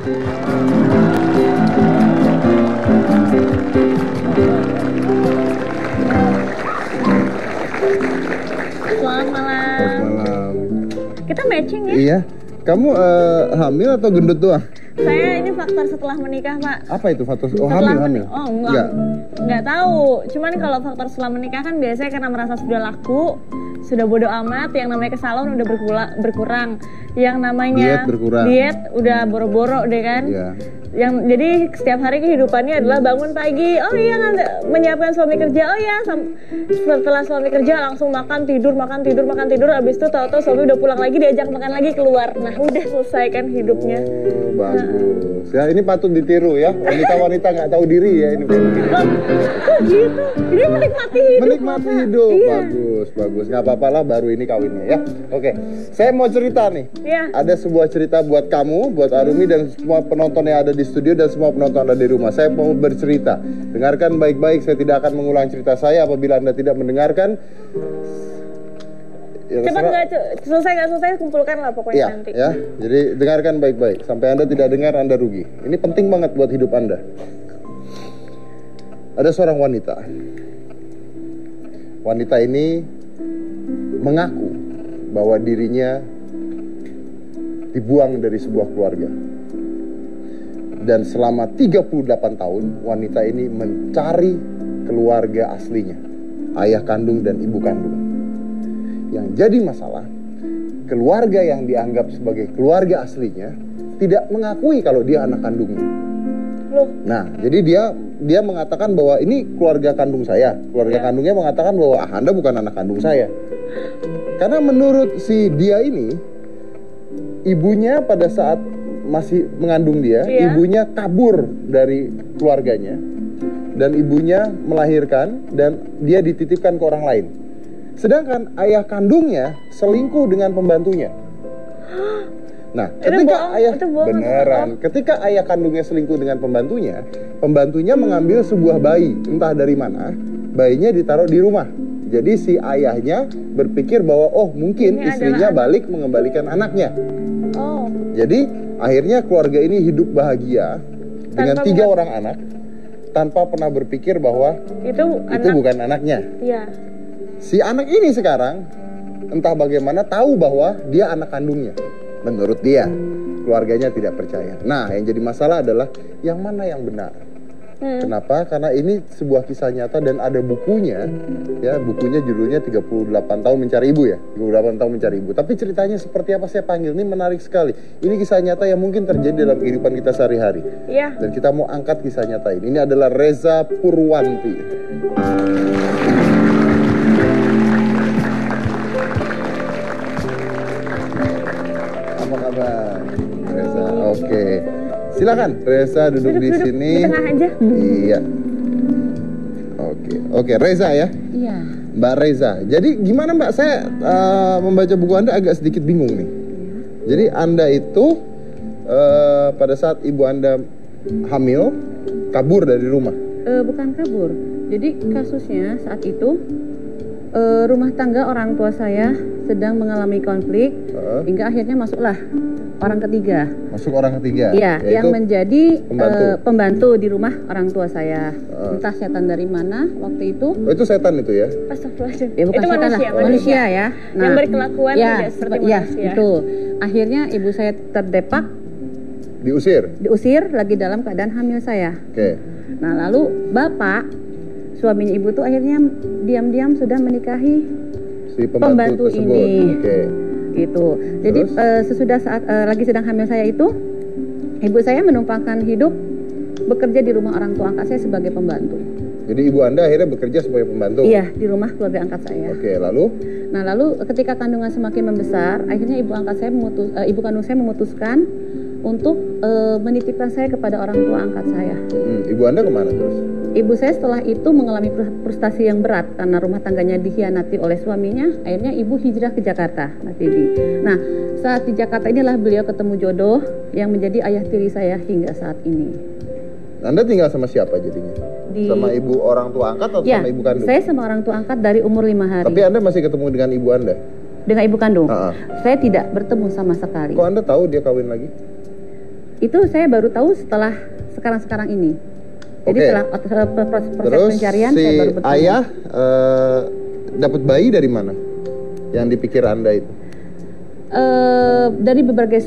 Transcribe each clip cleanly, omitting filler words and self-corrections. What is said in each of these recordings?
Selamat malam. Kita matching ya? Iya. Kamu hamil atau gendut doang? Saya ini faktor setelah menikah, Pak. Apa itu faktor? Oh, Setelah hamil. Oh, enggak. Enggak tahu. Cuman kalau faktor setelah menikah kan biasanya karena merasa sudah laku, sudah bodo amat, yang namanya ke salon udah berkurang. Yang namanya Diet berkurang. Diet udah boro-boro deh kan. Iya. Jadi setiap hari kehidupannya adalah bangun pagi, oh iya menyiapkan suami kerja, oh iya setelah suami kerja langsung makan tidur, abis itu tahu-tahu suami udah pulang lagi diajak makan lagi keluar. Nah udah selesai kan hidupnya. Oh bagus. Ya ini patut ditiru ya, wanita-wanita nggak tahu diri ya ini. Kok gitu? Ini menikmati hidup. Menikmati hidup, Iya. bagus. Nggak apa-apa lah baru ini kawinnya ya. Oke, saya mau cerita nih. Iya. Ada sebuah cerita buat kamu, buat Arumi dan semua penonton yang ada di studio dan semua penonton ada di rumah. Saya mau bercerita. Dengarkan baik-baik, saya tidak akan mengulang cerita saya. Apabila Anda tidak mendengarkan, ya Cepat nggak selesai kumpulkan lah pokoknya ya, nanti. ya. Jadi dengarkan baik-baik. Sampai Anda tidak dengar, Anda rugi. Ini penting banget buat hidup Anda. Ada seorang wanita. Wanita ini mengaku bahwa dirinya dibuang dari sebuah keluarga. Dan selama 38 tahun, wanita ini mencari keluarga aslinya, ayah kandung dan ibu kandung. Yang jadi masalah, keluarga yang dianggap sebagai keluarga aslinya tidak mengakui kalau dia anak kandungnya. Loh. Nah, jadi dia mengatakan bahwa ini keluarga kandung saya. Keluarga kandungnya mengatakan bahwa Anda bukan anak kandung saya. Karena menurut si dia ini, ibunya pada saat masih mengandung dia, ibunya kabur dari keluarganya dan ibunya melahirkan dan dia dititipkan ke orang lain. Sedangkan ayah kandungnya selingkuh dengan pembantunya. Nah, ketika ayah kandungnya selingkuh dengan pembantunya mengambil sebuah bayi, entah dari mana, bayinya ditaruh di rumah. Jadi si ayahnya berpikir bahwa mungkin ini istrinya balik mengembalikan anaknya. Oh. Jadi akhirnya keluarga ini hidup bahagia dengan 3 orang anak tanpa pernah berpikir bahwa itu bukan anaknya. Iya. Si anak ini sekarang entah bagaimana tahu bahwa dia anak kandungnya. Menurut dia, keluarganya tidak percaya. Nah, yang jadi masalah adalah yang mana yang benar. Kenapa? Karena ini sebuah kisah nyata dan ada bukunya. Ya, bukunya judulnya 38 tahun mencari ibu ya. 38 tahun mencari ibu. Tapi ceritanya seperti apa saya panggil? Ini menarik sekali. Ini kisah nyata yang mungkin terjadi dalam kehidupan kita sehari-hari. Iya. Dan kita mau angkat kisah nyata ini. Ini adalah Reza Purwanti. Apa kabar, Reza? Oke. Silakan, Reza duduk di sini. Di tengah aja. Iya. Oke, Reza ya. Iya. Mbak Reza. Jadi gimana Mbak? Saya membaca buku Anda agak sedikit bingung nih. Jadi Anda itu pada saat ibu Anda hamil kabur dari rumah. Bukan kabur. Jadi kasusnya saat itu rumah tangga orang tua saya sedang mengalami konflik hingga akhirnya masuklah orang ketiga. Masuk orang ketiga? Iya, yang menjadi pembantu di rumah orang tua saya. Entah setan dari mana waktu itu. Oh, itu setan itu ya? Astagfirullahaladzim. Ya bukan itu setan manusia ya. Nah, yang berkelakuan tidak seperti manusia. Itu. Akhirnya ibu saya terdepak. Diusir lagi dalam keadaan hamil saya. Oke. Nah, lalu bapak, suaminya ibu tuh akhirnya diam-diam sudah menikahi si pembantu tersebut. Ini. Oke. Gitu. Jadi sesudah saat lagi sedang hamil saya itu, ibu saya menumpangkan hidup bekerja di rumah orang tua angkat saya sebagai pembantu. Jadi ibu Anda akhirnya bekerja sebagai pembantu? Iya, di rumah keluarga angkat saya. Oke, lalu? Nah, lalu ketika kandungan semakin membesar, akhirnya ibu kandung saya memutuskan untuk menitipkan saya kepada orang tua angkat saya. Ibu Anda kemana terus? Ibu saya setelah itu mengalami frustasi yang berat karena rumah tangganya dikhianati oleh suaminya. Akhirnya ibu hijrah ke Jakarta, Mas Didi. Nah, saat di Jakarta inilah beliau ketemu jodoh yang menjadi ayah tiri saya hingga saat ini. Anda tinggal sama siapa jadinya? Sama ibu orang tua angkat atau sama ibu kandung? Saya sama orang tua angkat dari umur 5 hari. Tapi Anda masih ketemu dengan ibu Anda? Dengan ibu kandung? Saya tidak bertemu sama sekali. Kok Anda tahu dia kawin lagi? Itu saya baru tahu setelah sekarang ini. Jadi Oke. setelah proses Terus pencarian si saya baru bertemu. ayah dapat bayi dari mana? Yang dipikir Anda itu? Dari berbagai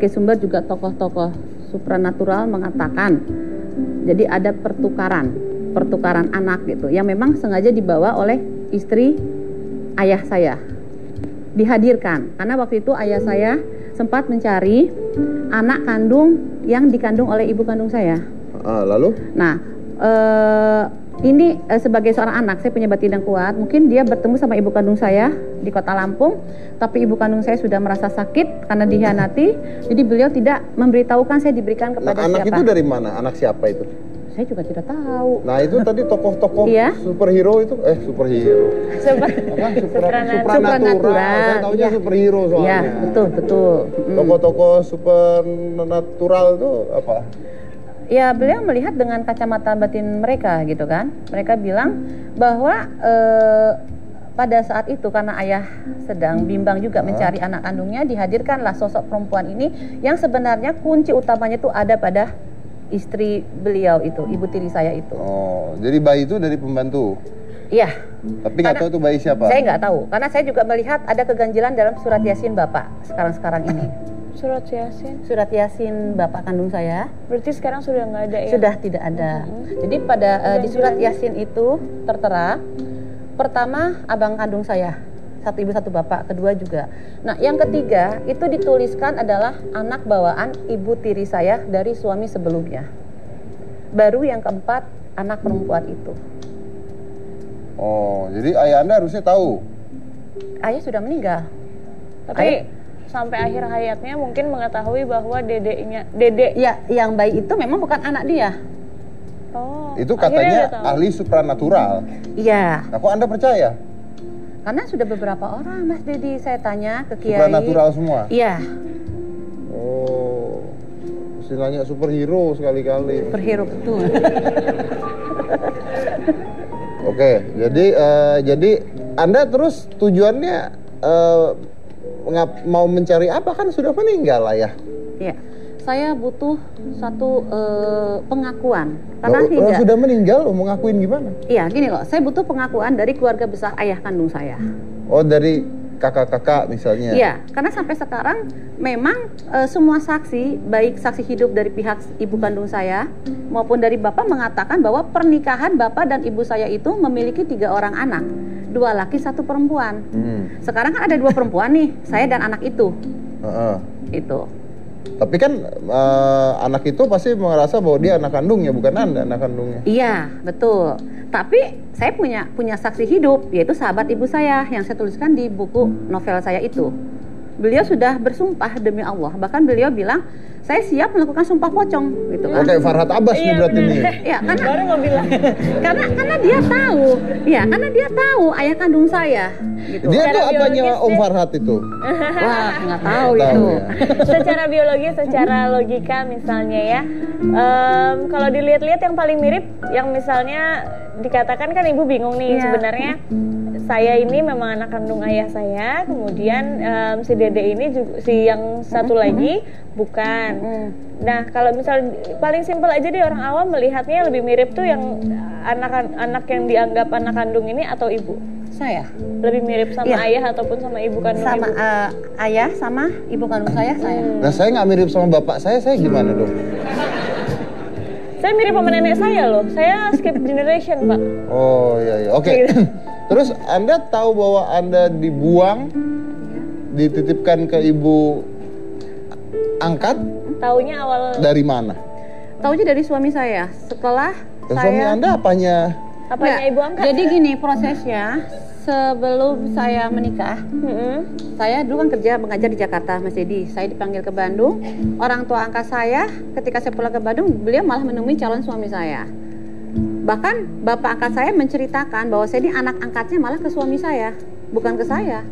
sumber juga tokoh-tokoh supranatural mengatakan jadi ada pertukaran anak gitu yang memang sengaja dibawa oleh istri ayah saya, dihadirkan karena waktu itu ayah saya sempat mencari anak kandung yang dikandung oleh ibu kandung saya. Lalu? Nah, ini sebagai seorang anak, saya punya batin yang kuat. Mungkin dia bertemu sama ibu kandung saya di kota Lampung, tapi ibu kandung saya sudah merasa sakit karena dihianati. Jadi beliau tidak memberitahukan saya diberikan kepada Anak siapa. itu dari mana? Anak siapa itu? Saya juga tidak tahu. Nah itu tadi tokoh-tokoh Iya. superhero itu, superhero. Supranatural. Saya taunya Iya. superhero soalnya. Iya, betul. Tokoh-tokoh supernatural itu apa? Ya, beliau melihat dengan kacamata batin mereka gitu kan. Mereka bilang bahwa pada saat itu karena ayah sedang bimbang juga mencari anak kandungnya, dihadirkanlah sosok perempuan ini yang sebenarnya kunci utamanya itu ada pada istri beliau itu, ibu tiri saya itu. Oh, jadi bayi itu dari pembantu. Iya. Tapi nggak tahu itu bayi siapa. Saya nggak tahu, karena saya juga melihat ada keganjilan dalam surat Yasin Bapak sekarang ini. Surat Yasin. Surat Yasin Bapak kandung saya. Berarti sekarang sudah nggak ada ya? Sudah tidak ada. Jadi pada di surat Yasin itu tertera pertama abang kandung saya, satu ibu satu bapak, kedua juga. Nah, yang ketiga itu dituliskan adalah anak bawaan ibu tiri saya dari suami sebelumnya. Baru yang keempat anak perempuan itu. Oh, jadi ayah Anda harusnya tahu. Ayah sudah meninggal. Tapi sampai akhir hayatnya mungkin mengetahui bahwa dede Ya, yang bayi itu memang bukan anak dia. Oh, Itu akhirnya katanya dia tahu. ahli supranatural. Iya, Nah, kok Anda percaya? karena sudah beberapa orang Mas Dedi saya tanya ke kiai. Supranatural semua? Iya, Oh, istilahnya superhero sekali-kali. superhero betul. Oke, jadi Anda terus tujuannya mau mencari apa, kan sudah meninggal ayah? Iya, saya butuh satu pengakuan karena Loh, sudah meninggal, mau ngakuin gimana? Iya, gini loh, saya butuh pengakuan dari keluarga besar ayah kandung saya. Oh, dari kakak-kakak misalnya? Iya, karena sampai sekarang memang semua saksi, baik saksi hidup dari pihak ibu kandung saya maupun dari bapak mengatakan bahwa pernikahan bapak dan ibu saya itu memiliki 3 orang anak, 2 laki 1 perempuan. Sekarang kan ada 2 perempuan nih, saya dan anak itu. Itu. Tapi kan anak itu pasti merasa bahwa dia anak kandungnya, bukan Anda anak kandungnya. Iya, betul. Tapi saya punya saksi hidup, yaitu sahabat ibu saya yang saya tuliskan di buku novel saya itu. Beliau sudah bersumpah demi Allah, bahkan beliau bilang saya siap melakukan sumpah pocong gitu kan. Oke, Farhad Abbas nih berarti nih. Ya, karena Baru mau bilang. karena dia tahu, ya karena dia tahu ayah kandung saya gitu. Dia Secara tuh apanya biologis Om dia- Farhad itu? Wah, nggak tahu Nggak itu. tahu ya. Secara biologi, secara logika misalnya ya, kalau dilihat-lihat yang paling mirip, yang misalnya dikatakan kan ibu bingung nih Iya. sebenarnya saya ini memang anak kandung ayah saya, kemudian si dede ini juga, si yang satu lagi bukan. Nah, kalau misal paling simpel aja deh, orang awam melihatnya lebih mirip tuh yang anak yang dianggap anak kandung ini atau ibu. Saya Lebih mirip sama Iya. ayah ataupun sama ibu kandung sama ibu. ayah sama ibu kandung saya. Nah, saya nggak mirip sama bapak saya gimana dong? Saya mirip sama nenek saya loh. Saya skip generation, Pak. Oh iya, oke. Terus Anda tahu bahwa Anda dibuang, dititipkan ke ibu angkat Taunya awal dari mana? Taunya dari suami saya. Setelah Suami saya Anda apanya? apanya Nggak, ibu angkat? jadi gini prosesnya, sebelum saya menikah, saya dulu kan kerja mengajar di Jakarta, Mas Dedi. Saya dipanggil ke Bandung. Orang tua angkat saya, ketika saya pulang ke Bandung, beliau malah menemui calon suami saya. Bahkan bapak angkat saya menceritakan bahwa saya ini anak angkatnya malah ke suami saya, bukan ke saya.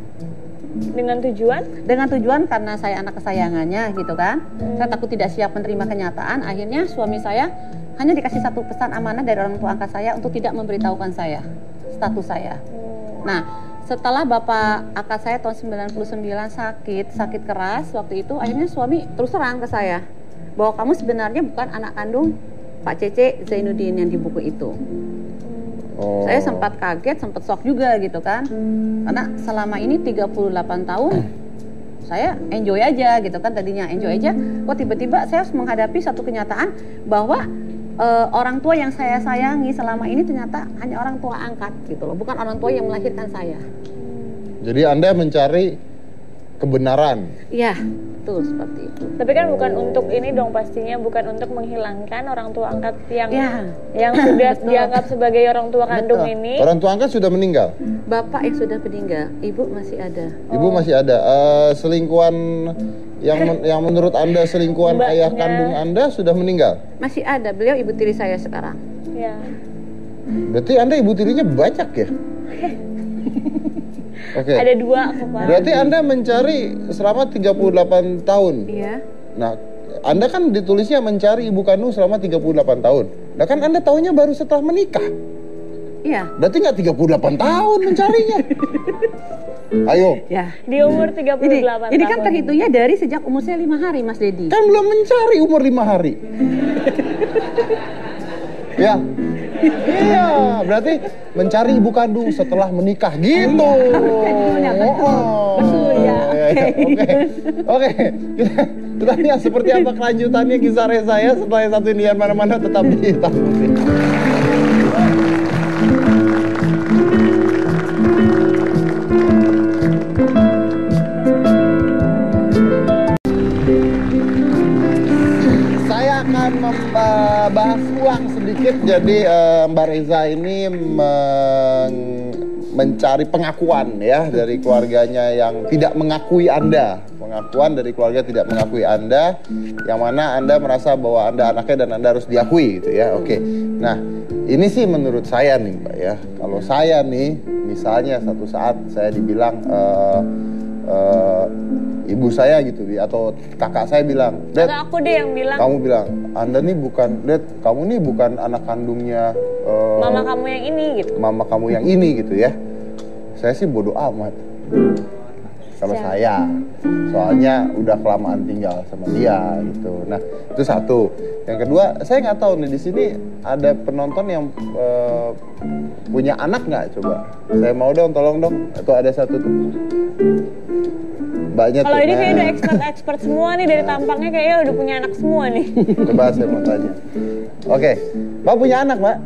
Dengan tujuan? Dengan tujuan karena saya anak kesayangannya gitu kan. Saya takut tidak siap menerima kenyataan. Akhirnya suami saya hanya dikasih satu pesan amanah dari orang tua angkat saya untuk tidak memberitahukan saya status saya. Nah, setelah bapak akad saya tahun 99 sakit keras waktu itu, akhirnya suami terus terang ke saya bahwa kamu sebenarnya bukan anak kandung Pak Cece Zainuddin yang di buku itu. Saya sempat kaget, sempat shock juga gitu kan. Karena selama ini 38 tahun saya enjoy aja gitu kan, tadinya enjoy aja. Kok tiba-tiba saya harus menghadapi satu kenyataan bahwa orang tua yang saya sayangi selama ini ternyata hanya orang tua angkat gitu loh, bukan orang tua yang melahirkan saya. Jadi Anda mencari kebenaran. Iya, betul seperti itu. Tapi kan bukan untuk ini dong, pastinya bukan untuk menghilangkan orang tua angkat yang Ya. yang sudah dianggap sebagai orang tua kandung Betul. ini. Orang tua angkat sudah meninggal. Bapak yang sudah meninggal, ibu masih ada. Ibu masih ada. Selingkuhan yang menurut Anda selingkuhan Mbaknya. ayah kandung Anda sudah meninggal. Masih ada, beliau ibu tiri saya sekarang. Ya. Berarti Anda ibu tirinya banyak ya? Oke. Ada 2 kok, Pak. Berarti Anda mencari selama 38 tahun. Iya. Nah, Anda kan ditulisnya mencari ibu kandung selama 38 tahun. Nah kan Anda tahunya baru setelah menikah. Iya. Berarti nggak 38 tahun mencarinya. Ayo. Ya. Di umur 38 Ini kan tahun. terhitungnya dari sejak umur saya 5 hari, Mas Dedi. Kan belum mencari umur 5 hari. Ya. Iya, berarti mencari ibu kandung setelah menikah gitu. Betul ya. Oke. Kita lihat seperti apa kelanjutannya kisah saya setelah yang satu ini. Yang mana-mana tetap di Tamuti. Saya akan membahas ulang sedikit. Jadi Mbak Reza ini mencari pengakuan ya dari keluarganya yang tidak mengakui Anda. Pengakuan dari keluarga tidak mengakui Anda, yang mana Anda merasa bahwa Anda anaknya dan Anda harus diakui gitu ya. Oke. Nah, ini sih menurut saya nih Mbak ya. Kalau saya nih, misalnya satu saat saya dibilang ibu saya gitu atau kakak saya bilang, "Dad," Atau aku deh yang bilang, kamu bilang, "Anda nih bukan, Dad, kamu nih bukan anak kandungnya mama kamu yang ini gitu. mama kamu yang ini," gitu ya. Saya sih bodoh amat. Kalau saya, soalnya udah kelamaan tinggal sama dia gitu. Nah, itu satu. Yang kedua, saya nggak tahu nih di sini ada penonton yang punya anak nggak? Coba, saya mau dong, tolong dong. Atau ada satu tuh. Mbaknya Kalau tuh. ini kayak Nah. udah expert semua nih, dari tampangnya kayaknya udah punya anak semua nih. Coba saya mau tanya. Oke, Mbak punya anak, Mbak?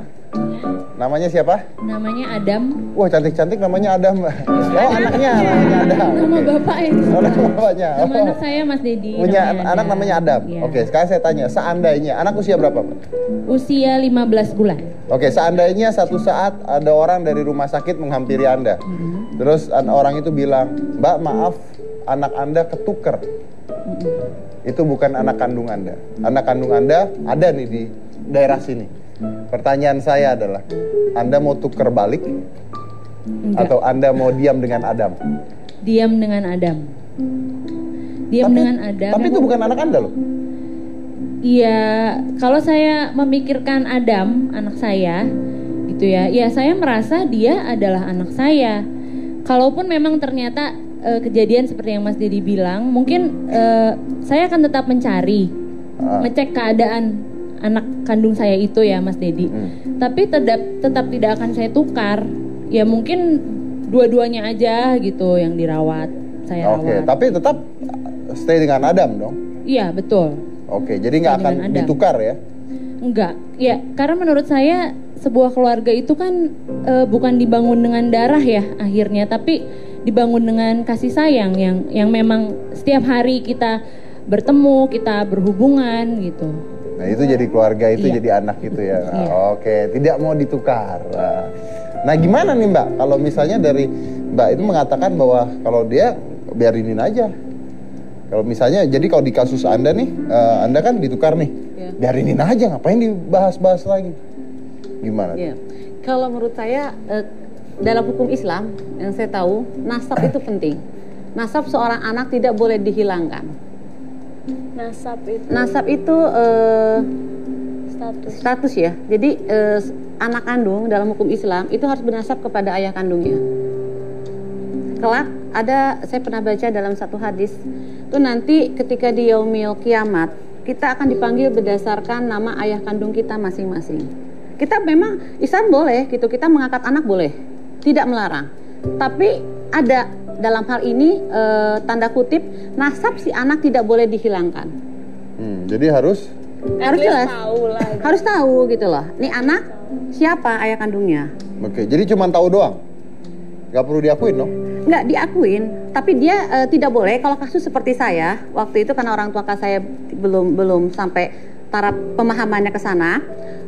Namanya siapa? Namanya Adam. Wah, cantik-cantik namanya Adam, Mbak. Oh, anaknya Adam. Nama Oke. bapak ya. Oh, nama bapaknya. Nama Oh. anak saya Mas Dedi. Punya namanya anak namanya Adam. Iya. Oke, sekarang saya tanya, seandainya anak usia berapa, Mbak? Usia 15 bulan. Oke, seandainya satu saat ada orang dari rumah sakit menghampiri Anda. Terus orang itu bilang, "Mbak, maaf, anak Anda ketuker." Itu bukan anak kandung Anda. Anak kandung Anda ada nih di daerah sini. Pertanyaan saya adalah, Anda mau tuker balik? Enggak. Atau Anda mau diam dengan Adam? Diam dengan Adam. Diam dengan Adam. Tapi itu bukan anak Anda loh. Iya, kalau saya memikirkan Adam, anak saya, gitu ya. Ya, saya merasa dia adalah anak saya. Kalaupun memang ternyata kejadian seperti yang Mas Dedi bilang, mungkin saya akan tetap mencari, ngecek keadaan anak kandung saya itu ya, Mas Dedi. Tapi tetap tidak akan saya tukar. Ya mungkin dua-duanya aja gitu yang dirawat, saya Oke, rawat. tapi tetap stay dengan Adam dong. Iya, betul. Oke, jadi nggak Stay akan dengan Adam. ditukar ya? Enggak, ya karena menurut saya sebuah keluarga itu kan bukan dibangun dengan darah ya akhirnya, tapi dibangun dengan kasih sayang yang memang setiap hari kita bertemu, kita berhubungan gitu. Nah itu jadi keluarga, itu Iya. jadi anak gitu ya. Iya. Oke, tidak mau ditukar. Nah gimana nih Mbak, kalau misalnya dari Mbak itu mengatakan bahwa kalau dia biarinin aja. Kalau misalnya, jadi kalau di kasus Anda nih, Anda kan ditukar nih, Iya. biarinin aja, ngapain dibahas-bahas lagi? Gimana? Iya. Kalau menurut saya dalam hukum Islam yang saya tahu, nasab itu penting. Nasab seorang anak tidak boleh dihilangkan. Nasab itu status. Status ya. Jadi anak kandung dalam hukum Islam itu harus bernasab kepada ayah kandungnya. kelak saya pernah baca dalam satu hadis itu nanti ketika di yaumil kiamat kita akan dipanggil berdasarkan nama ayah kandung kita masing-masing. Kita memang Islam boleh gitu, kita mengangkat anak boleh, tidak melarang. Tapi ada dalam hal ini tanda kutip nasab si anak tidak boleh dihilangkan. Jadi harus jelas, gitu. harus tahu gitu loh. Ini anak siapa ayah kandungnya? Oke, jadi cuma tahu doang, nggak perlu diakuin dong? Nggak diakuin, tapi dia tidak boleh. Kalau kasus seperti saya waktu itu karena orang tua saya belum sampai taraf pemahamannya ke sana.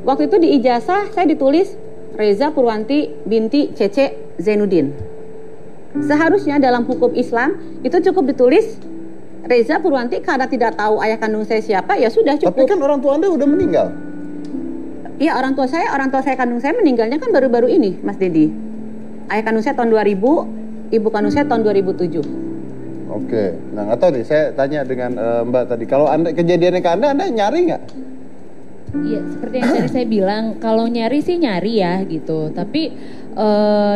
Waktu itu di ijazah saya ditulis Reza Purwanti binti Cece Zainuddin. Seharusnya dalam hukum Islam itu cukup ditulis Reza Purwanti, karena tidak tahu ayah kandung saya siapa ya sudah cukup. Tapi kan orang tua Anda udah meninggal. Iya, orang tua saya kandung saya meninggalnya kan baru-baru ini, Mas Dedi. Ayah kandung saya tahun 2000, ibu kandung saya tahun 2007. Oke, nah nggak tahu nih, saya tanya dengan Mbak tadi, kalau kejadiannya ke Anda nyari nggak? Iya, seperti yang tadi saya bilang, kalau nyari sih nyari ya gitu. Tapi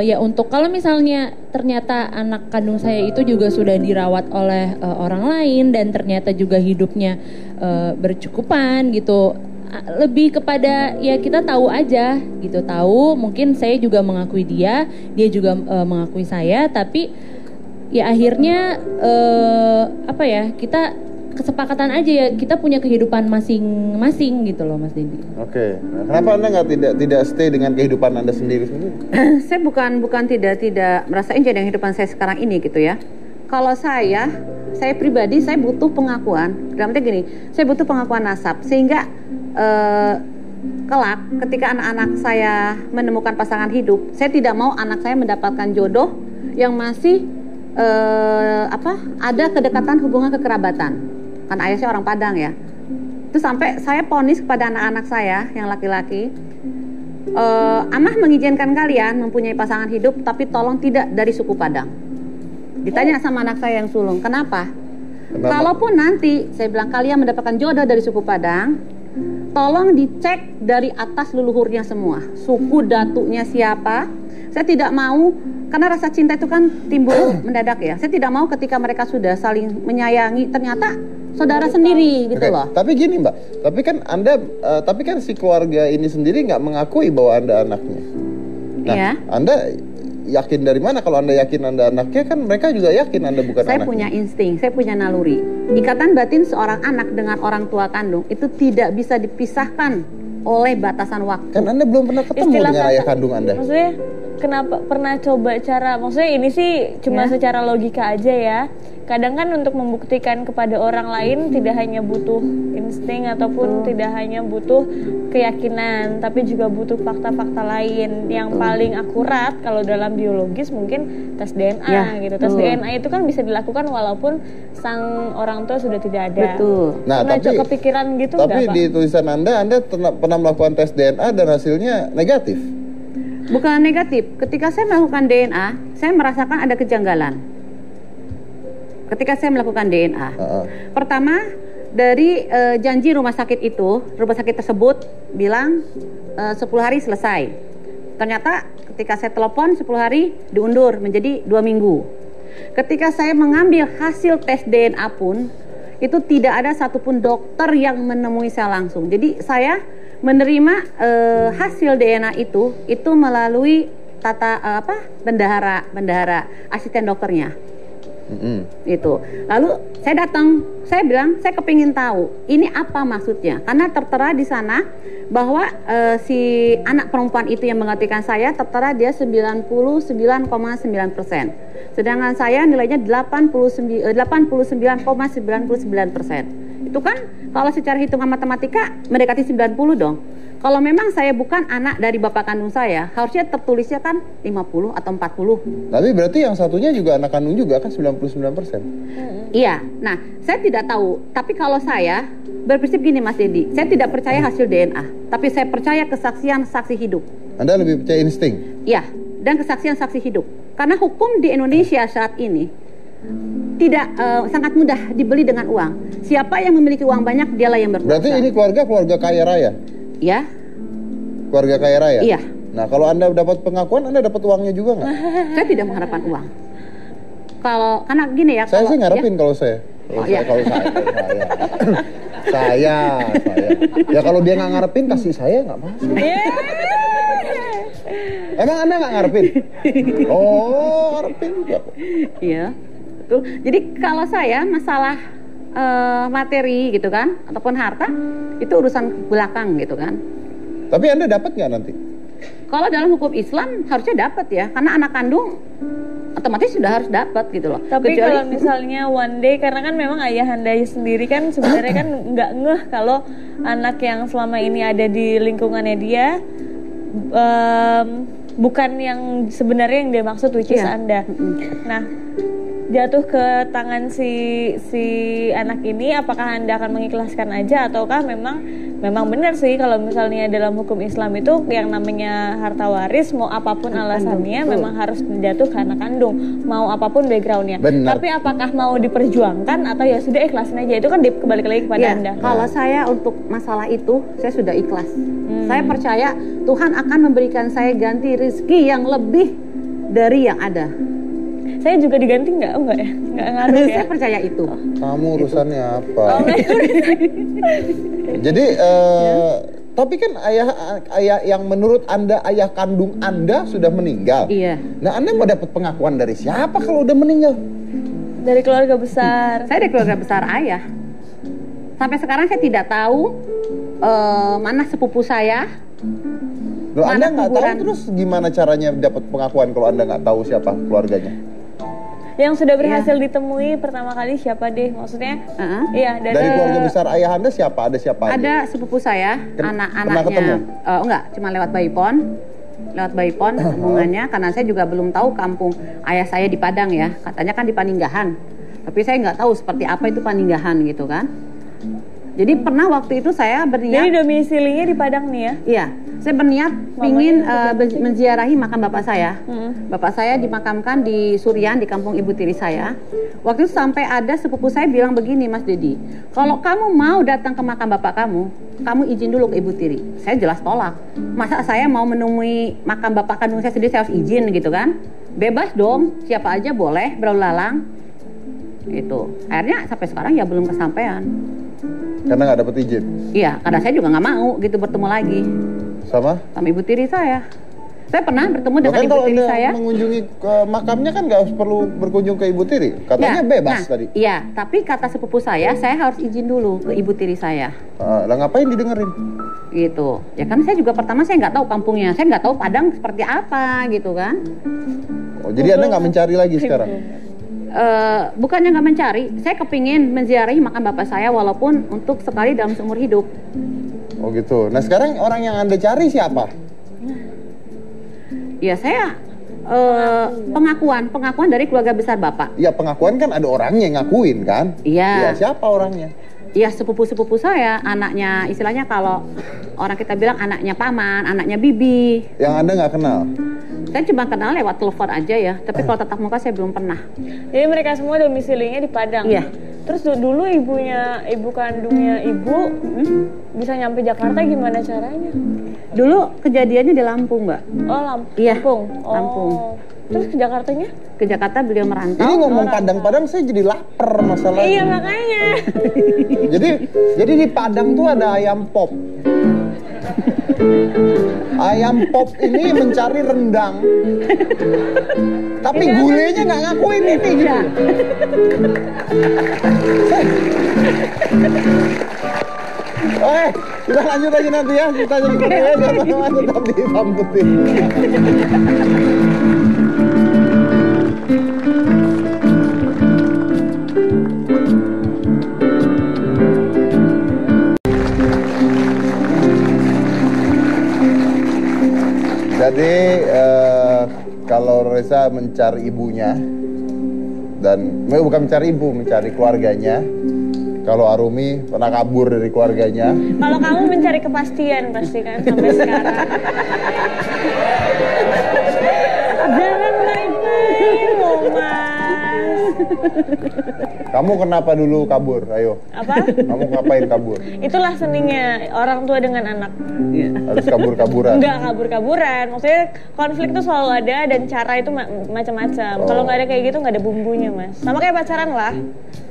ya untuk kalau misalnya ternyata anak kandung saya itu juga sudah dirawat oleh orang lain dan ternyata juga hidupnya bercukupan gitu, lebih kepada ya kita tahu aja gitu, tahu mungkin saya juga mengakui dia juga mengakui saya, tapi ya akhirnya apa ya, kita kesepakatan aja ya, kita punya kehidupan masing-masing gitu loh Mas Dendi. Oke, nah, kenapa Anda tidak stay dengan kehidupan Anda sendiri? Saya bukan tidak merasain jadi kehidupan saya sekarang ini gitu ya. Kalau saya pribadi saya butuh pengakuan. Dalam arti gini, saya butuh pengakuan nasab sehingga kelak ketika anak-anak saya menemukan pasangan hidup, saya tidak mau anak saya mendapatkan jodoh yang masih ada kedekatan hubungan kekerabatan. Kan ayah saya orang Padang ya. Itu sampai saya ponis kepada anak-anak saya yang laki-laki, Amah mengizinkan kalian mempunyai pasangan hidup, tapi tolong tidak dari suku Padang. Ditanya sama anak saya yang sulung, kenapa? Kalaupun nanti saya bilang kalian mendapatkan jodoh dari suku Padang, tolong dicek dari atas leluhurnya semua, suku datunya siapa. Saya tidak mau, karena rasa cinta itu kan timbul mendadak ya. Saya tidak mau ketika mereka sudah saling menyayangi ternyata saudara sendiri gitu loh. Tapi gini Mbak, tapi kan si keluarga ini sendiri nggak mengakui bahwa Anda anaknya. Nah, ya. Anda yakin dari mana? Kalau Anda yakin Anda anaknya, kan mereka juga yakin Anda bukan anaknya. Saya punya insting, saya punya naluri. Ikatan batin seorang anak dengan orang tua kandung itu tidak bisa dipisahkan oleh batasan waktu. Kan Anda belum pernah ketemu dengan ayah kandung Anda. Maksudnya kenapa pernah coba maksudnya ini sih cuma secara logika aja ya. Kadang kan untuk membuktikan kepada orang lain tidak hanya butuh insting ataupun tidak hanya butuh keyakinan, tapi juga butuh fakta-fakta lain yang paling akurat. Kalau dalam biologis mungkin tes DNA gitu. Tes DNA itu kan bisa dilakukan walaupun sang orang tua sudah tidak ada. Betul. Nah, tapi kepikiran gitu tapi di tulisan Anda pernah melakukan tes DNA dan hasilnya negatif. Bukan negatif. Ketika saya melakukan DNA, saya merasakan ada kejanggalan. Ketika saya melakukan DNA, pertama dari janji rumah sakit tersebut bilang 10 hari selesai. Ternyata ketika saya telepon 10 hari diundur menjadi 2 minggu. Ketika saya mengambil hasil tes DNA pun itu tidak ada satupun dokter yang menemui saya langsung. Jadi saya menerima hasil DNA itu melalui bendahara asisten dokternya. Itu. Lalu saya datang, saya bilang saya kepingin tahu ini apa maksudnya, karena tertera di sana bahwa si anak perempuan itu yang menggantikan saya tertera dia 99,9%, sedangkan saya nilainya 89,99%. Itu kan kalau secara hitungan matematika mendekati 90 dong. Kalau memang saya bukan anak dari bapak kandung saya, harusnya tertulisnya kan 50 atau 40. Tapi berarti yang satunya juga anak kandung juga kan 99%. Iya, nah saya tidak tahu. Tapi kalau saya berprinsip gini Mas Dedi, saya tidak percaya hasil DNA, tapi saya percaya kesaksian saksi hidup. Anda lebih percaya insting? Iya, dan kesaksian saksi hidup. Karena hukum di Indonesia saat ini tidak sangat mudah dibeli dengan uang. Siapa yang memiliki uang banyak, dialah yang berkuasa. Berarti ini keluarga kaya raya? Iya. Keluarga kaya raya? Iya. Nah, kalau Anda dapat pengakuan, Anda dapat uangnya juga nggak? Saya tidak mengharapkan uang. Kalau karena gini ya. Saya kalau, sih ngarepin kalau saya. Oh, iya. Kalau saya. Ya kalau dia nggak ngarepin kasih saya nggak masalah. Emang Anda nggak ngarepin? Oh, ngarepin juga kok. Iya, betul. Jadi kalau saya masalah materi gitu kan, ataupun harta itu urusan belakang gitu kan. Tapi Anda dapat nggak nanti? Kalau dalam hukum Islam harusnya dapat ya, karena anak kandung otomatis sudah harus dapat gitu loh. Tapi kalau misalnya one day, karena kan memang ayahanda sendiri kan sebenarnya kan nggak ngeh kalau anak yang selama ini ada di lingkungannya dia bukan yang sebenarnya yang dia maksud, which is Anda. Nah, jatuh ke tangan si anak ini, apakah Anda akan mengikhlaskan aja ataukah memang benar sih kalau misalnya dalam hukum Islam itu yang namanya harta waris mau apapun alasannya memang harus jatuh ke anak kandung, mau apapun backgroundnya. Tapi apakah mau diperjuangkan atau ya sudah ikhlasin aja, itu kan kembali lagi kepada Anda. Kalau saya untuk masalah itu saya sudah ikhlas. Saya percaya Tuhan akan memberikan saya ganti rezeki yang lebih dari yang ada. Saya juga diganti nggak? Oh, enggak ya? Nggak ngaruh ya? Saya percaya itu. Kamu urusannya apa? Jadi, tapi kan ayah yang menurut Anda ayah kandung Anda sudah meninggal. Iya. Nah, Anda mau dapat pengakuan dari siapa kalau udah meninggal? Dari keluarga besar. Saya dari keluarga besar ayah. Sampai sekarang saya tidak tahu mana sepupu saya. Loh, Anda nggak tahu, kuburan. terus gimana caranya dapat pengakuan kalau Anda nggak tahu siapa keluarganya? Yang sudah berhasil ditemui pertama kali siapa deh? Maksudnya? Iya, dari keluarga besar ayah Anda siapa? Ada siapa aja? Ada sepupu saya, pernah anak-anaknya. ketemu? Enggak, cuma lewat Baipon hubungannya, karena saya juga belum tahu kampung ayah saya di Padang ya. Katanya kan di Paninggahan. Tapi saya nggak tahu seperti apa itu Paninggahan gitu kan. Jadi pernah waktu itu saya berniat. Jadi domisilinya di Padang nih ya? Iya, saya berniat ingin menziarahi makam bapak saya. Bapak saya dimakamkan di Surian, di kampung ibu tiri saya. Waktu itu sampai ada sepupu saya bilang begini, Mas Dedi, kalau kamu mau datang ke makam bapak kamu izin dulu ke ibu tiri. Saya jelas tolak. Masa saya mau menemui makam bapak kandung saya sendiri, saya harus izin gitu kan? Bebas dong, siapa aja boleh berlalu lalang. Itu. Akhirnya sampai sekarang ya belum kesampaian. Karena nggak dapat izin? Iya, karena saya juga nggak mau gitu bertemu lagi sama ibu tiri saya. Saya pernah bertemu dengan ibu tiri saya. Kalau mengunjungi ke makamnya kan nggak perlu berkunjung ke ibu tiri, katanya bebas tadi. Iya, tapi kata sepupu saya harus izin dulu ke ibu tiri saya. Lah ngapain didengerin? Gitu. Ya kan saya juga pertama saya nggak tahu kampungnya, saya nggak tahu Padang seperti apa gitu kan. Oh, jadi Anda nggak mencari lagi sekarang? Bukannya nggak mencari, saya kepingin menziarahi makam bapak saya walaupun untuk sekali dalam seumur hidup. Oh gitu. Nah sekarang orang yang Anda cari siapa? Ya saya pengakuan dari keluarga besar bapak. Ya pengakuan kan ada orangnya yang ngakuin kan? Iya. Ya siapa orangnya? Ya sepupu-sepupu saya, anaknya istilahnya kalau orang kita bilang anaknya paman, anaknya bibi. Yang Anda nggak kenal? Saya cuma kenal lewat telepon aja ya, tapi kalau tatap muka saya belum pernah. Jadi mereka semua domisilinya di Padang? Iya. Terus dulu ibu kandungnya ibu bisa nyampe Jakarta gimana caranya? Dulu kejadiannya di Lampung, Mbak. Oh, Lampung? Iya, Oh. Lampung. Terus ke Jakartanya? Ke Jakarta beliau merantau. Ini ngomong Padang-Padang saya jadi lapar masalahnya. Iya makanya. jadi di Padang tuh ada ayam pop. Ayam pop ini mencari rendang, tapi gulenya nggak ngakuin ini gitu. Kita lanjut lagi nanti ya, kita jadi ya, jangan tetap di Hitam Putih. Jadi kalau Reza mencari ibunya dan bukan mencari ibu, mencari keluarganya. Kalau Arumi pernah kabur dari keluarganya. Kalau kamu mencari kepastian pasti kan sampai sekarang. Jangan main-main loh Mas. Kamu kenapa dulu kabur? Ayo. Apa? Kamu ngapain kabur? Itulah seninya orang tua dengan anak. Harus kabur-kaburan. Enggak kabur-kaburan. Maksudnya konflik tuh selalu ada dan cara itu macam-macam. Kalau nggak ada kayak gitu nggak ada bumbunya, Mas. Sama kayak pacaran lah.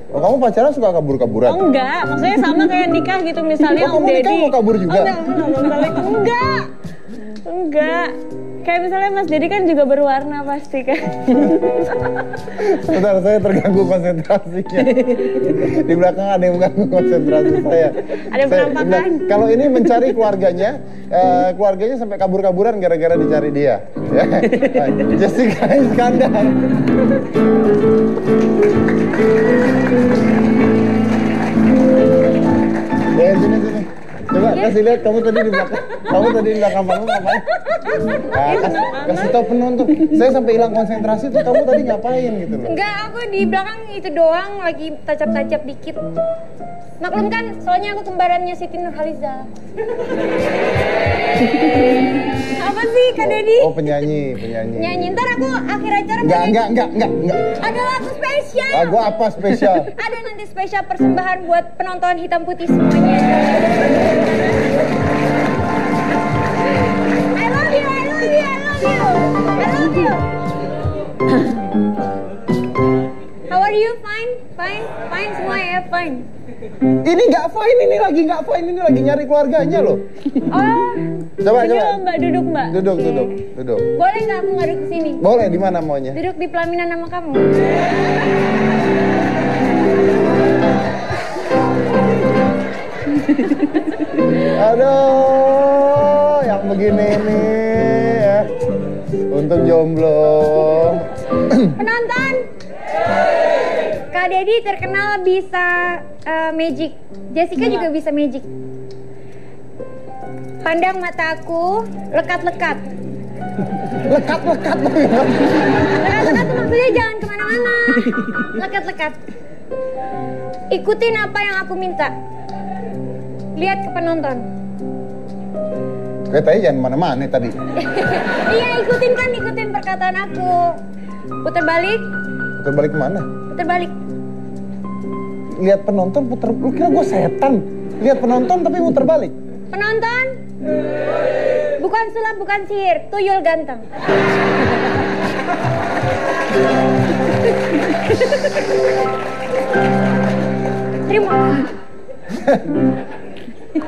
Oh, kamu pacaran suka kabur-kaburan? Oh enggak, maksudnya sama kayak nikah gitu misalnya Oh, Om kamu nikah Deddy. mau kabur juga? Oh, enggak. Enggak. Kayak misalnya Mas Deddy kan juga berwarna pasti kan. Bentar, saya terganggu konsentrasinya. Di belakang ada yang mengganggu konsentrasi saya. Ada penampakan. Bentar, kalau ini mencari keluarganya, keluarganya sampai kabur-kaburan gara-gara dicari dia. Ya. Jessica Iskandar. Ya, sini. Coba kasih lihat kamu tadi di belakang. Kamu tadi di belakang panggung ngapain? Kasih tahu penonton. Saya sampai hilang konsentrasi tuh kamu tadi ngapain gitu loh. Enggak, aku di belakang itu doang lagi tacap-tacap dikit. Maklum kan, soalnya aku kembarannya Siti Nurhaliza. Apa sih Kak Deddy? Oh, penyanyi. Nyanyi, ntar aku akhir acara Enggak. ada lagu spesial. Lagu apa spesial? Ada nanti spesial persembahan buat penonton hitam putih semuanya. I love you. How are you? Fine semua ya, fine. Ini nggak fine, ini lagi nyari keluarganya loh. Oh, Coba. Mbak duduk Mbak. Duduk. boleh nggak aku ngaduk ke sini? Boleh, di mana maunya? Duduk di pelaminan sama kamu. Aduh, yang begini nih ya. Untuk jomblo. Penonton, Kak Deddy terkenal bisa magic. Jessica juga bisa magic. Pandang mataku, lekat-lekat. Lekat. Lekat-lekat tuh maksudnya jangan kemana-mana. Lekat-lekat. Ikutin apa yang aku minta. Lihat ke penonton. Katanya jangan mana-mana tadi. Iya, ikutin perkataan aku. Putar balik, Putar balik kemana? putar balik. Lihat penonton putar. Lu kira gue setan? Lihat penonton tapi putar balik. Penonton, bukan sulap, bukan sihir, tuyul ganteng. Terima.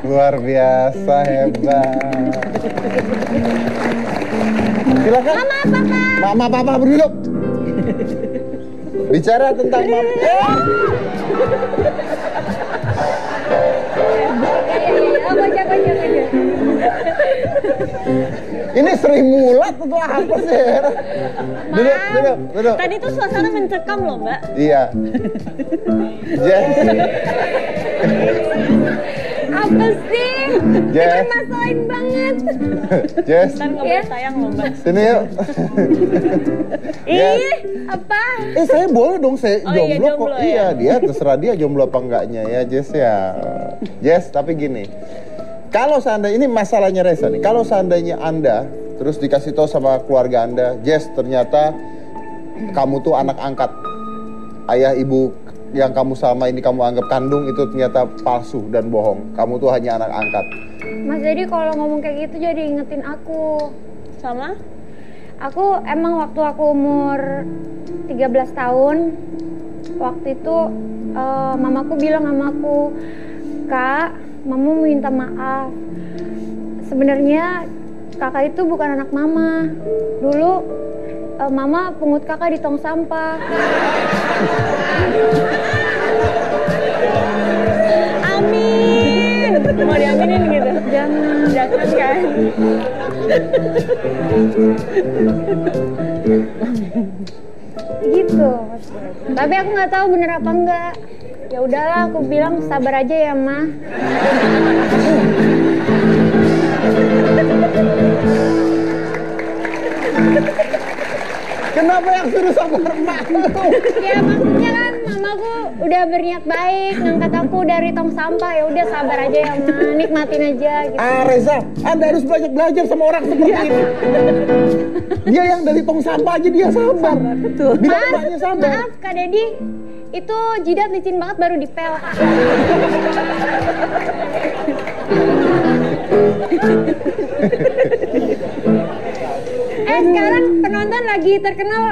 Luar biasa, hebat. Silakan. Mama, papa berduduk. Bicara tentang mama. Aja. Ini Sri Mulat atau apa sih? Duduk. Tadi tuh suasana mencekam loh Mbak. Iya. Jess. Apa sih? Jess. Itu masalahin banget. Jess. Ntar nggak boleh sayang loh Mbak. Sini yuk. Jess. Ih, apa? Saya boleh dong, saya Oh, iya, jomblo kok. jomblo ya. Iya, dia terserah dia jomblo apa enggaknya ya, Jess ya. Jess, tapi gini. Kalau seandainya ini masalahnya Reza nih. Kalau seandainya Anda terus dikasih tahu sama keluarga Anda, Jess, ternyata kamu tuh anak angkat. Ayah ibu yang kamu selama ini kamu anggap kandung itu ternyata palsu dan bohong. Kamu tuh hanya anak angkat. Mas Deddy kalau ngomong kayak gitu jadi ingetin aku. Sama? Aku emang waktu aku umur 13 tahun, waktu itu mamaku bilang sama aku, "Kak, mama mau minta maaf. Sebenarnya kakak itu bukan anak mama. Dulu mama pungut kakak di tong sampah." Amin. Mau diaminin gitu? Jangan kan? Gitu. Tapi aku nggak tahu bener apa enggak. Ya udahlah, aku bilang sabar aja ya, Ma. Kenapa yang suruh sabar mak? Ya maksudnya kan mamaku udah berniat baik ngangkat aku dari tong sampah, ya udah sabar aja ya Ma, nikmatin aja gitu. Reza, Anda harus belajar sama orang seperti ini. Dia yang dari tong sampah aja dia sabar. Betul. Maaf Kak Dedi, itu jidat licin banget baru dipel. Sekarang penonton lagi terkenal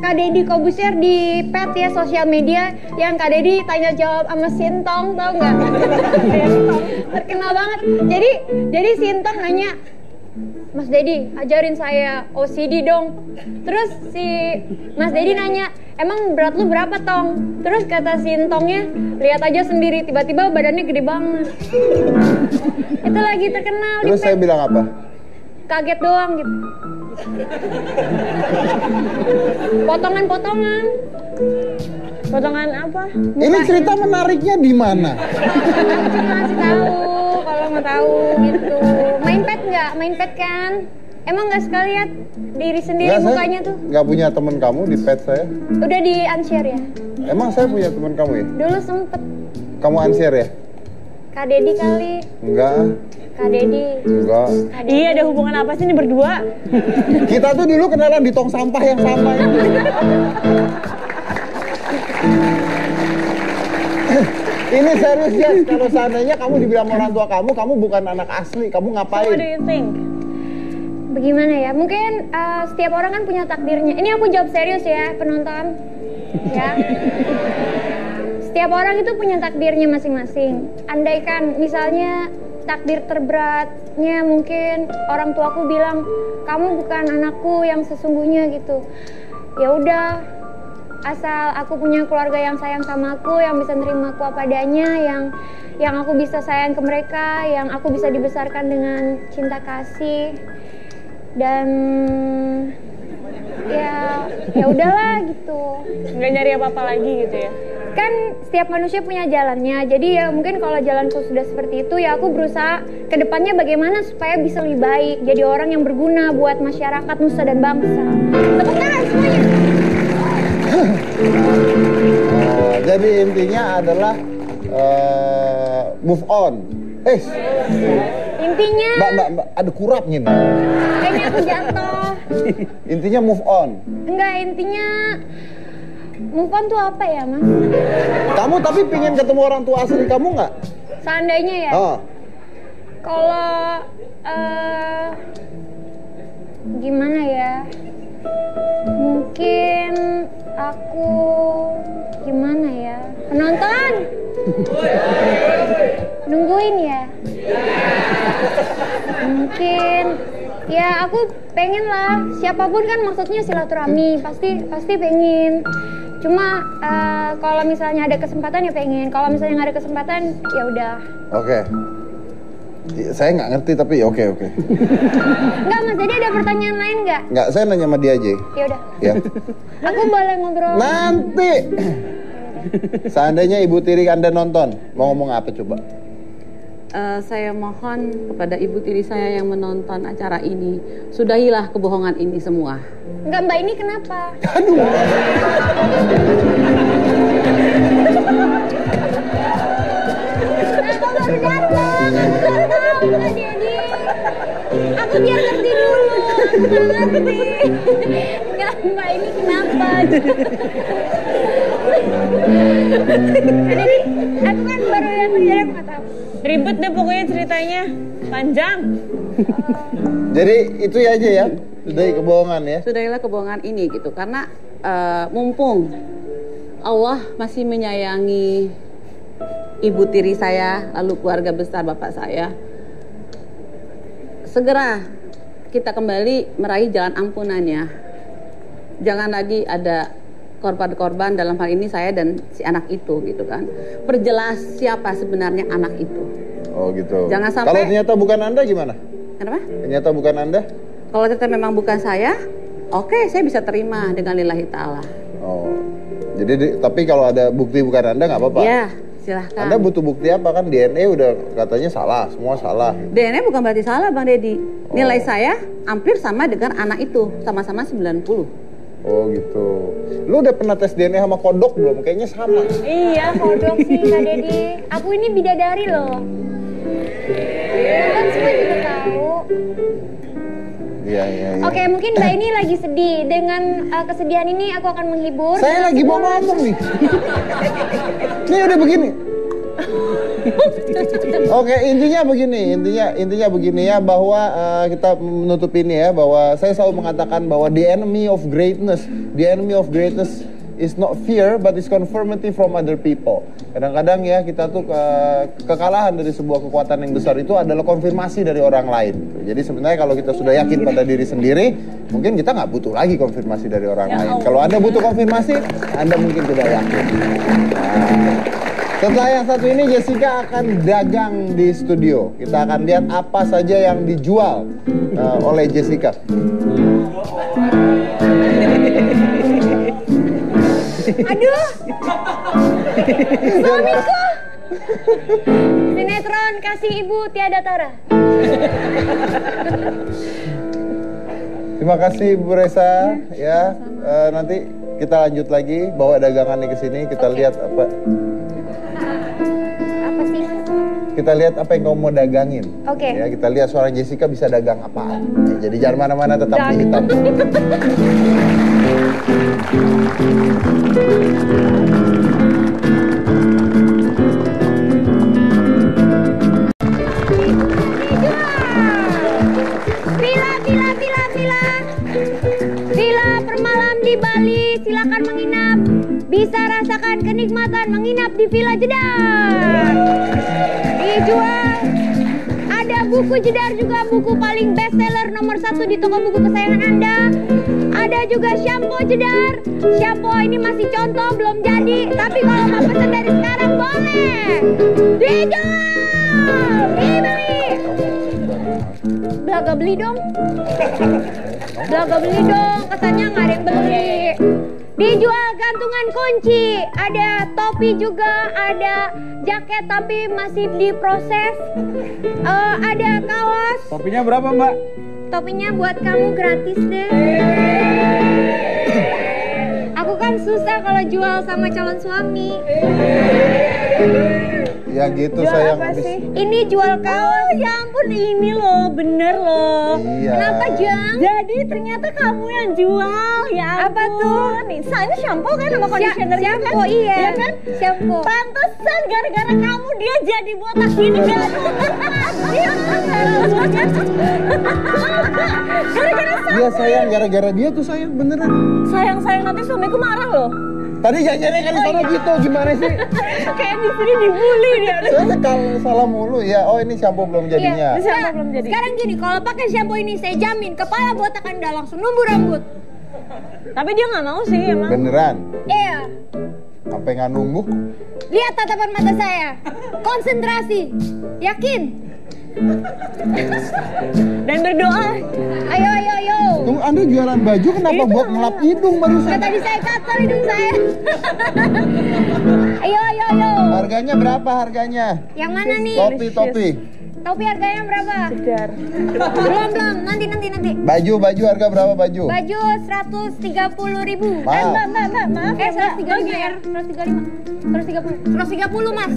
Kak Dedi Kobusier di pet ya, sosial media, yang Kak Dedi tanya jawab sama Sintong, tau nggak? Terkenal banget. Jadi Sintong nanya, Mas Dedi ajarin saya OCD dong. Terus si Mas Dedi nanya, emang berat lu berapa Tong? Terus kata Sintongnya, lihat aja sendiri, tiba-tiba badannya gede banget. Itu lagi terkenal. Terus saya bilang apa? Kaget doang gitu. Potongan-potongan. Potongan apa? Ini cerita menariknya di mana? Masih tahu kalau mau tahu gitu. Main pet nggak? Main pet kan? Emang nggak sekali lihat diri sendiri mukanya tuh? Nggak punya temen kamu di pet saya? Udah di unshare ya? Emang saya punya temen kamu ya? Dulu sempet. Kamu unshare ya? Kak Dedi kali. Enggak. Kak Dedi. Enggak. Iya, ada hubungan apa sih ini berdua? Kita tuh dulu kenalan di tong sampah yang sama ini. Ini serius ya, kalau seandainya kamu dibilang orang tua kamu bukan anak asli, kamu ngapain? What do you think? Bagaimana ya? Mungkin setiap orang kan punya takdirnya. Ini aku jawab serius ya, penonton. Ya. Setiap orang itu punya takdirnya masing-masing. Andaikan misalnya takdir terberatnya mungkin orang tuaku bilang, kamu bukan anakku yang sesungguhnya gitu. Ya udah, asal aku punya keluarga yang sayang sama aku, yang bisa nerima aku apa adanya, yang aku bisa sayang ke mereka, yang aku bisa dibesarkan dengan cinta kasih, dan ya udahlah gitu. Nggak nyari apa-apa lagi gitu ya? Kan setiap manusia punya jalannya, jadi ya mungkin kalau jalanku sudah seperti itu, ya aku berusaha ke depannya bagaimana supaya bisa lebih baik, jadi orang yang berguna buat masyarakat, nusa dan bangsa. Tepuk tangan semuanya. Jadi intinya adalah move on. Intinya Mbak, ada kurapnya nih. kayaknya aku jatuh. Intinya move on. Enggak, intinya move on tuh apa ya Mas? Kamu tapi pingin ketemu orang tua asli kamu nggak? Seandainya ya, Oh. kalau gimana ya, mungkin aku gimana ya, penonton nungguin ya, mungkin ya aku pengen lah, siapapun kan maksudnya silaturahmi, pasti pengen. Cuma kalau misalnya ada kesempatan ya pengen, kalau misalnya nggak ada kesempatan ya udah. Oke. Saya nggak ngerti tapi oke. Enggak Mas, jadi ada pertanyaan lain nggak? Nggak, saya nanya sama dia aja. Ya udah. Ya. Aku boleh ngobrol? Nanti. Seandainya Ibu Tiri Anda nonton, mau ngomong apa coba? Saya mohon kepada ibu tiri saya yang menonton acara ini, sudahilah kebohongan ini semua. Enggak Mbak, ini kenapa? Aduh. Aku baru datang, aku baru tahu Kak Dedi. Aku biar ngerti dulu, aku nggak ngerti. Enggak Mbak, ini kenapa? Jadi aku kan baru yang terjadi, aku nggak tahu. Ribet deh pokoknya ceritanya, panjang. Jadi itu ya aja ya, sudahi kebohongan ya. Sudahilah kebohongan ini gitu, karena mumpung Allah masih menyayangi ibu tiri saya, lalu keluarga besar bapak saya, segera kita kembali meraih jalan ampunannya. Jangan lagi ada korban-korban, dalam hal ini saya dan si anak itu gitu kan. Perjelas siapa sebenarnya anak itu. Oh gitu. Jangan sampai. Kalau ternyata bukan Anda gimana? Kenapa? Ternyata bukan Anda? Kalau ternyata memang bukan saya, oke, saya bisa terima dengan lillahi ta'ala. Oh. Jadi tapi kalau ada bukti bukan Anda nggak apa-apa? Ya, silahkan. Anda butuh bukti apa, kan DNA udah katanya salah, semua salah. DNA bukan berarti salah Bang Dedi. Nilai saya hampir sama dengan anak itu, sama-sama 90. Oh gitu. Lu udah pernah tes DNA sama kodok belum? Kayaknya sama. Iya, kodok sih Kak Dedi. Aku ini bidadari loh. Kan semua juga tahu. Iya. Oke, mungkin Mbak ini lagi sedih. Dengan kesedihan ini aku akan menghibur. Saya lagi mau ngomong nih. Ini udah begini. Oke, intinya begini ya, bahwa kita menutup ini ya, bahwa saya selalu mengatakan bahwa the enemy of greatness is not fear but is conformity from other people. Kadang-kadang ya kita tuh kekalahan dari sebuah kekuatan yang besar itu adalah konfirmasi dari orang lain. Jadi sebenarnya kalau kita sudah yakin pada diri sendiri, mungkin kita nggak butuh lagi konfirmasi dari orang lain. Kalau Anda butuh konfirmasi, Anda mungkin tidak yakin. Setelah yang satu ini, Jessica akan dagang di studio. Kita akan lihat apa saja yang dijual oleh Jessica. Aduh, suamiku. Sinetron Kasih Ibu Tiada Tara. Terima kasih Bu Resa ya. Nanti kita lanjut lagi, bawa dagangannya ke sini. Kita lihat apa sih? Kita lihat apa yang kamu mau dagangin. Oke. Ya, kita lihat seorang Jessica bisa dagang apa. Jadi jangan mana-mana, tetap di Hitam. Villa per malam di Bali, silakan menginap. Bisa rasakan kenikmatan menginap di Villa Jedar. Dijual. Ada buku Jedar juga, buku paling bestseller nomor 1 di toko buku kesayangan Anda. Ada juga shampoo Jedar. Shampoo ini masih contoh, belum jadi. Tapi kalau mau pesan dari sekarang boleh. Dijual. Dibeli. Belaga beli dong. Belaga beli dong, kesannya nggak ada yang beli. Dijual gantungan kunci, ada topi juga, ada jaket tapi masih diproses. Ada kaos. Topinya berapa, Mbak? Topinya buat kamu gratis deh. Aku kan susah kalau jual sama calon suami. Ya gitu Jual sayang. apa sih? Ini jual kaos. Ya ampun, ini loh, bener loh. Iya. Kenapa Jang? Jadi ternyata kamu yang jual. Ya ampun. Apa tuh? Nih, ini shampoo kan sama conditioner kan? Shampoo, iya. Ya kan? Shampoo. Pantesan gara-gara kamu dia jadi botak gini kan? Iya kan? Gara-gara Iya sayang, gara-gara dia tuh sayang beneran. sayang nanti suamiku marah loh. Tadi janjinya kan di sana gitu, gimana sih? Kayak di sini dibully dia. Saya kalau salah mulu ya. Oh ini shampoo belum jadinya. Iya. Shampoo belum jadi. Sekarang gini, kalau pakai shampoo ini saya jamin kepala botak Anda langsung numbuh rambut. Tapi dia nggak mau sih emang. Beneran. Iya. Sampai nggak nunggu. Lihat tatapan mata saya. Konsentrasi. Yakin? Dan berdoa. Ayo. Tunggu, Anda jualan baju kenapa Itu buat ngelap hidung barusan? Kan tadi saya katal hidung saya. Ayo. Harganya berapa harganya? Yang mana nih? Topi. Topi harganya berapa? Jedar. Belum. Nanti. Baju harga berapa baju? Baju 130.000. Maaf. Mbak, maaf ya, Mbak. 135 ya? 130 Mas.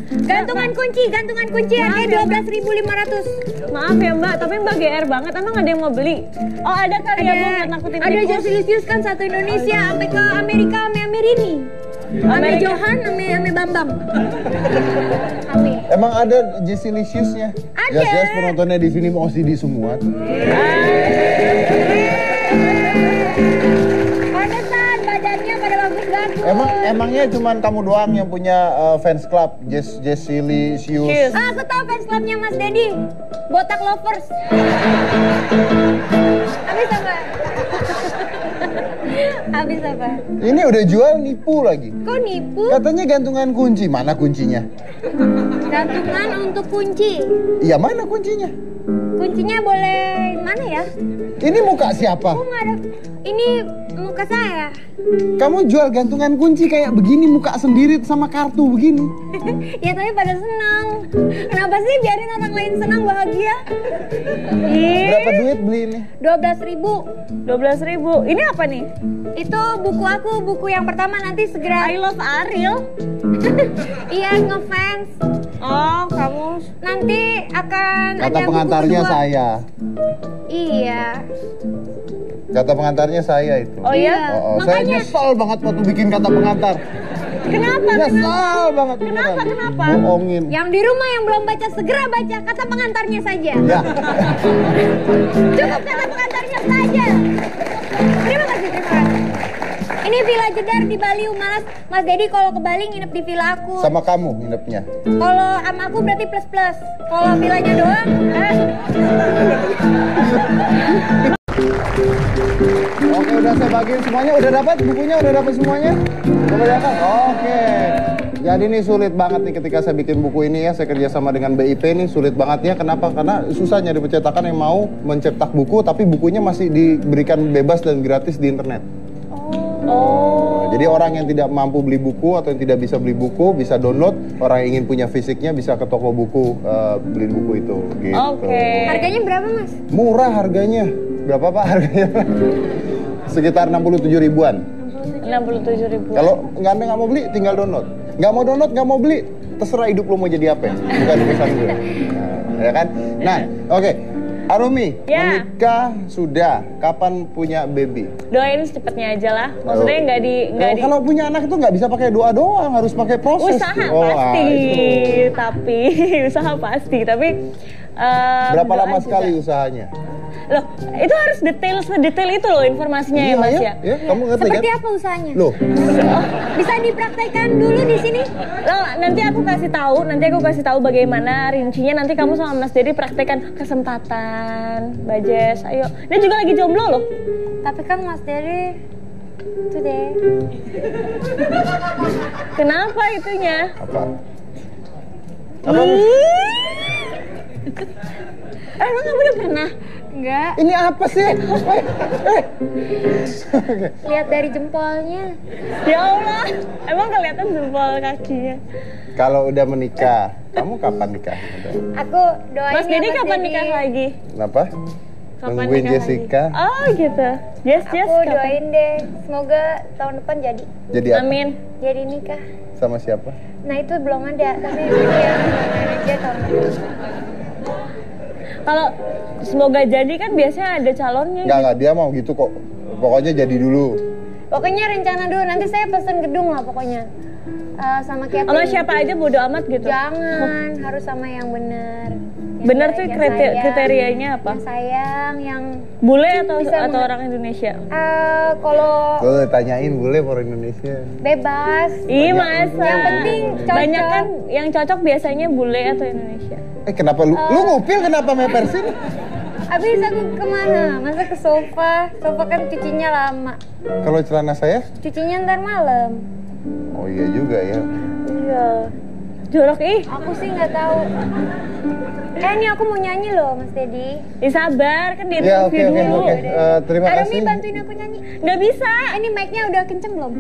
Gantungan kunci harganya 12.500. Maaf ya Mbak, tapi Mbak GR banget. Emang ada yang mau beli? Oh ada kali ya Bu, buat nakutin Ada tikus. Josilisius kan satu Indonesia sampai ke Amerika ame Amerini. Ame Johan, ame Bambang. Ame. Emang ada Jessilicious-nya? Ada. Jelas penontonnya di sini mau OCD semua. Pantesan badannya pada bagus-bagus. Emangnya cuman kamu doang yang punya fans club Jessilicious? Cheers. Aku tahu fans clubnya Mas Dedi. Botak Lovers. Habis apa? Ini udah jual nipu lagi. Kok nipu? Katanya gantungan kunci, mana kuncinya? Gantungan untuk kunci. Iya mana kuncinya? Kuncinya boleh mana ya? Ini muka siapa? Kok nggak ada? Ini muka saya. Kamu jual gantungan kunci kayak begini, muka sendiri sama kartu begini. Ya tapi pada senang. Kenapa sih? Biarin orang lain senang bahagia. Berapa duit beli ini? 12.000. 12.000. Ini apa nih? Itu buku aku, buku yang pertama nanti segera. I love Ariel. Iya, ngefans. Oh, kamu. Nanti akan Kata ada pengantarnya buku kedua. saya. Iya. Kata pengantarnya saya itu. Oh ya? Oh, saya Makanya- nyesel banget waktu bikin kata pengantar. Kenapa? Nyesel banget. Kenapa? beneran. Kenapa? Bohongin. Yang di rumah yang belum baca segera baca kata pengantarnya saja. Ya. Cukup kata pengantarnya saja. Terima kasih, terima kasih. Ini Villa Jedar di Bali, Mas Dedi kalau ke Bali nginep di villa aku. Sama kamu nginepnya. Kalau sama aku berarti plus. Kalau villanya doang, Oke, udah saya bagiin semuanya. Udah dapat bukunya? Udah dapat semuanya? Kebanyakan? Oke. Jadi ini sulit banget nih ketika saya bikin buku ini ya. Saya kerjasama dengan BIP nih sulit banget ya. Kenapa? Karena susah nyari percetakan yang mau mencetak buku, tapi bukunya masih diberikan bebas dan gratis di internet. Oh. Jadi orang yang tidak mampu beli buku atau yang tidak bisa beli buku bisa download. Orang yang ingin punya fisiknya bisa ke toko buku beli buku itu. Gitu. Oke. harganya berapa, Mas? Murah harganya. Berapa Pak harganya? Sekitar 67 ribuan. 67.000. Kalau nggak mau beli, tinggal download. Nggak mau download, nggak mau beli, terserah hidup lo mau jadi apa. Bukan urusan gue. Nah, ya kan? Nah, oke. Arumi, Ya. menikah sudah. Kapan punya baby? Doain secepatnya aja lah. Maksudnya nggak di Kalau punya anak itu nggak bisa pakai doa doang, harus pakai proses. usaha Oh, pasti, itu. tapi usaha pasti, tapi Berapa doa lama juga. sekali usahanya? Loh, itu harus sedetail itu loh informasinya ya Mas ya. Kamu ngerti kan? Seperti apa usahanya? Loh, Bisa dipraktekkan dulu di sini? Loh, nanti aku kasih tahu bagaimana rincinya. Nanti kamu sama Mas Dedi praktekkan kesempatan, Bajes. Ayo. Dia juga lagi jomblo loh. Tapi kan Mas Dedi today. Kenapa itunya? apa? Apa? Emang kamu udah pernah? Enggak. Ini apa sih? Lihat dari jempolnya. Ya Allah, emang kelihatan jempol kakinya. Kalau udah menikah, kamu kapan nikah? Aku doain Mas ya, Dedi kapan nikah lagi? Kenapa? Kapan Nungguin nikah Jessica. lagi? Oh gitu. Yes, Aku kapan? doain deh. Semoga tahun depan jadi. Jadi apa? Amin. Jadi nikah. Sama siapa? Nah itu belum ada. Tapi ya doain aja tahun depan. Kalau semoga jadi kan biasanya ada calonnya. Enggak, dia mau gitu kok. Pokoknya jadi dulu. Pokoknya rencana dulu. Nanti saya pesen gedung lah pokoknya. Sama catering. Sama siapa aja bodo amat gitu. Jangan, harus sama yang bener. Yang Bener baik, tuh yang sayang, kriterianya apa? Yang sayang, yang Bule atau Bisa mengerti. orang Indonesia? kalau Tuh tanyain boleh orang Indonesia. bebas. Ih masa. Yang penting cocok. Banyak kan yang cocok biasanya bule atau Indonesia. Kenapa lu ngupil kenapa mepersin? Abis aku kemana? Masa ke sofa? Sofa kan cucinya lama. Kalau celana saya? Cucinya ntar malam. Oh iya juga ya. Iya. Jorok ih. Aku sih nggak tahu. Ini aku mau nyanyi loh, Mas Dedi. Ih sabar kan di Ya oke interview oke dulu. oke. Terima Arumi kasih. bantuin aku nyanyi. Nggak bisa. Ini mic-nya udah kenceng belum?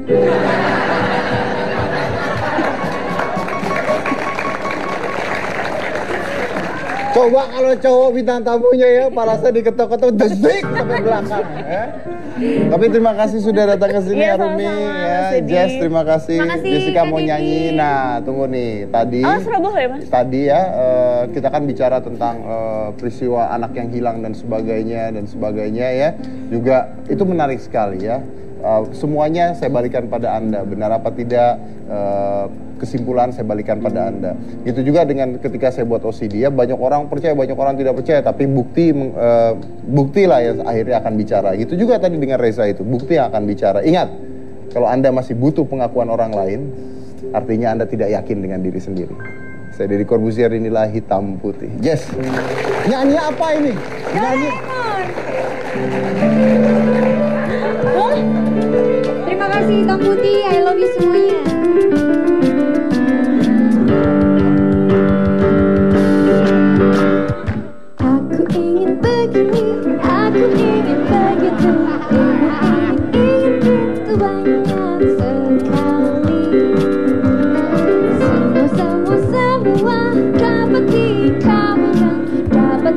Coba kalau cowok bintang tamunya ya, parasnya diketok-ketok desik sampai belakang ya. Tapi terima kasih sudah datang ke sini Iya, Arumi sama-sama, ya. Mas Dedi. Jess terima kasih. Makasih, Jessica Kak mau Dedi. nyanyi. Nah, tunggu nih. Tadi Oh Surabaya Mas. tadi ya kita kan bicara tentang peristiwa anak yang hilang dan sebagainya ya. Juga itu menarik sekali ya. Semuanya saya balikan pada Anda, benar apa tidak, kesimpulan saya balikan pada Anda. Gitu juga dengan ketika saya buat OCD ya, banyak orang percaya, banyak orang tidak percaya, tapi bukti lah yang akhirnya akan bicara. Gitu juga tadi dengan Reza itu, bukti yang akan bicara. Ingat, kalau Anda masih butuh pengakuan orang lain, artinya Anda tidak yakin dengan diri sendiri. Saya Deddy Corbuzier, inilah Hitam Putih. Yes. Nyanyi apa ini? Nyanyi. Terima kasih Hitam Putih, I love you semuanya. Aku ingin begini, aku ingin begitu, ingin itu banyak sekali. Semua dapat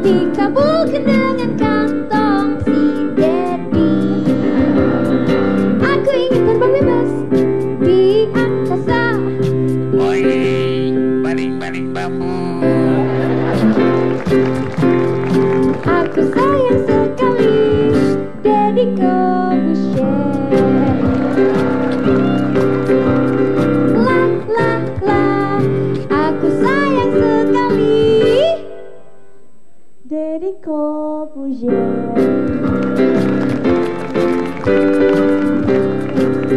dikabulkan dengan kantong si Daddy. Aku ingin terbang bebas di angkasa. Oi, baring-baring bambu. Aku sayang sekali Deddy Corbuzier. La la la, aku sayang sekali Deddy Corbuzier.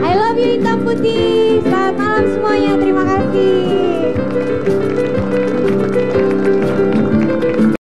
I love you Hitam Putih. Selamat malam semuanya, terima kasih.